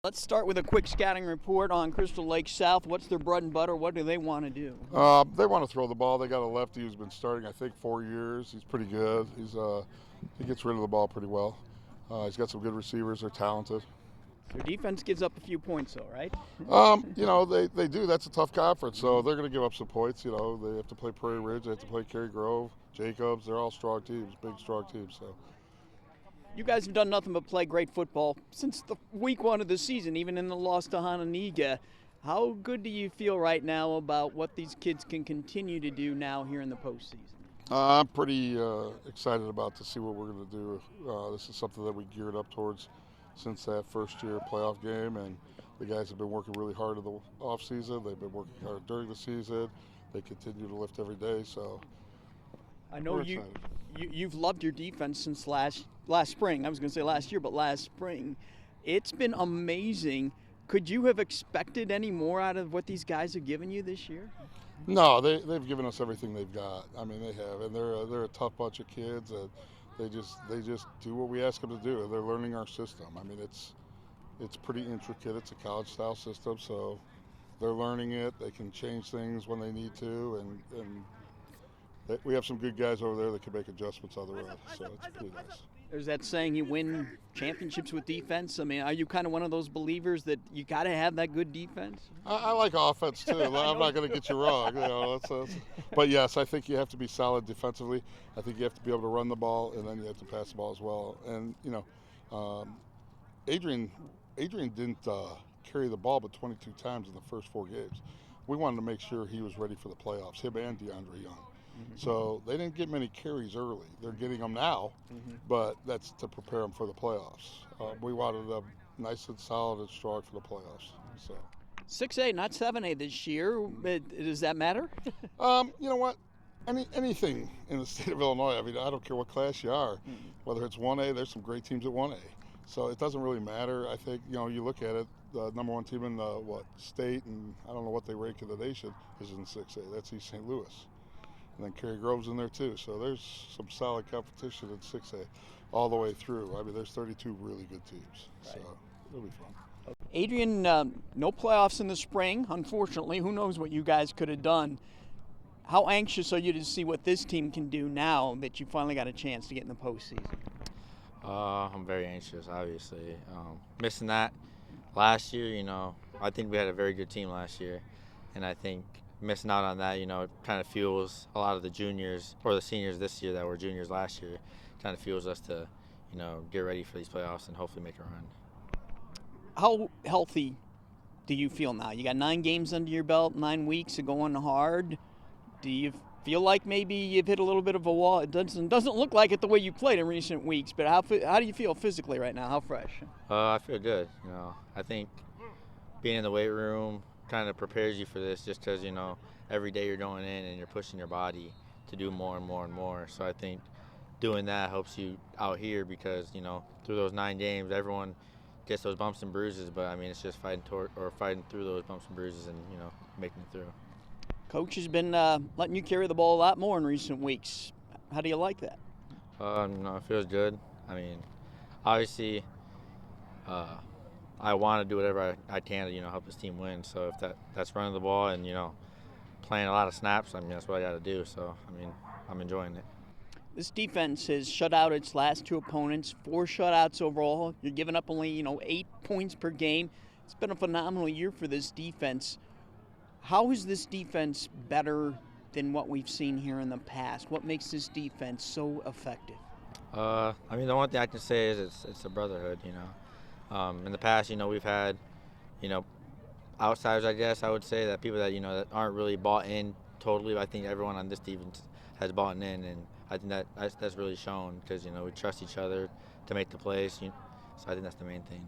Let's start with a quick scouting report on Crystal Lake South. What's their bread and butter? What do they want to do? They want to throw the ball. They got a lefty who's been starting, I think, 4 years. He's pretty good. He gets rid of the ball pretty well. He's got some good receivers. They're talented. Their defense gives up a few points, though, right? They do. That's a tough conference, so they're going to give up some points. They have to play Prairie Ridge. They have to play Cary Grove, Jacobs. They're all strong teams, big, strong teams. So. You guys have done nothing but play great football since the week one of the season, even in the loss to Hananiga. How good do you feel right now about what these kids can continue to do now here in the postseason? I'm pretty excited about to see what we're going to do. This is something that we geared up towards since that first year playoff game, and the guys have been working really hard in the off season. They've been working hard during the season. They continue to lift every day. So I know you've loved your defense since last spring. I was going to say last year, but last spring. It's been amazing. Could you have expected any more out of what these guys have given you this year? No, they've given us everything they've got. I mean, they have, and they're a tough bunch of kids. And they just do what we ask them to do. They're learning our system. I mean, it's pretty intricate. It's a college-style system, so they're learning it. They can change things when they need to, and we have some good guys over there that can make adjustments on the road, so it's pretty nice. There's that saying, you win championships with defense. I mean, are you kind of one of those believers that you got to have that good defense? I like offense, too. I'm not going to get you wrong. But, yes, I think you have to be solid defensively. I think you have to be able to run the ball, and then you have to pass the ball as well. And, Adrian didn't carry the ball but 22 times in the first 4 games. We wanted to make sure he was ready for the playoffs, him and DeAndre Young. So they didn't get many carries early. They're getting them now, but that's to prepare them for the playoffs. We wanted them nice and solid and strong for the playoffs. So 6A, not 7A this year. Does that matter? You know what? Anything in the state of Illinois. I mean, I don't care what class you are. Whether it's 1A, there's some great teams at 1A. So it doesn't really matter. I think you look at it. The number 1 team in the state, and I don't know what they rank in the nation, is in 6A. That's East St. Louis. And then Cary Grove's in there too. So there's some solid competition in 6A all the way through. I mean, there's 32 really good teams. Right. So it'll be fun. Adrian, no playoffs in the spring, unfortunately. Who knows what you guys could have done. How anxious are you to see what this team can do now that you finally got a chance to get in the postseason? I'm very anxious, obviously. Missing that last year, I think we had a very good team last year. And I think missing out on that, it kind of fuels a lot of the juniors or the seniors this year that were juniors last year. Kind of fuels us to, get ready for these playoffs and hopefully make a run. How healthy do you feel now? You got 9 games under your belt, 9 weeks of going hard. Do you feel like maybe you've hit a little bit of a wall? It doesn't look like it the way you played in recent weeks, but how do you feel physically right now? How fresh? I feel good. I think being in the weight room kind of prepares you for this just because, every day you're going in and you're pushing your body to do more and more and more. So I think doing that helps you out here because, through those 9 games, everyone gets those bumps and bruises, but I mean, it's just fighting through those bumps and bruises and, making it through. Coach has been letting you carry the ball a lot more in recent weeks. How do you like that? It feels good. I mean, obviously, I want to do whatever I can to, help this team win. So if that's running the ball and, playing a lot of snaps, I mean, that's what I got to do. So, I mean, I'm enjoying it. This defense has shut out its last 2 opponents, 4 shutouts overall. You're giving up only, 8 points per game. It's been a phenomenal year for this defense. How is this defense better than what we've seen here in the past? What makes this defense so effective? I mean, the one thing I can say is it's a brotherhood, In the past, we've had, outsiders, I guess I would say, that people that, that aren't really bought in totally. I think everyone on this defense has bought in, and I think that's really shown because, we trust each other to make the plays. So I think that's the main thing.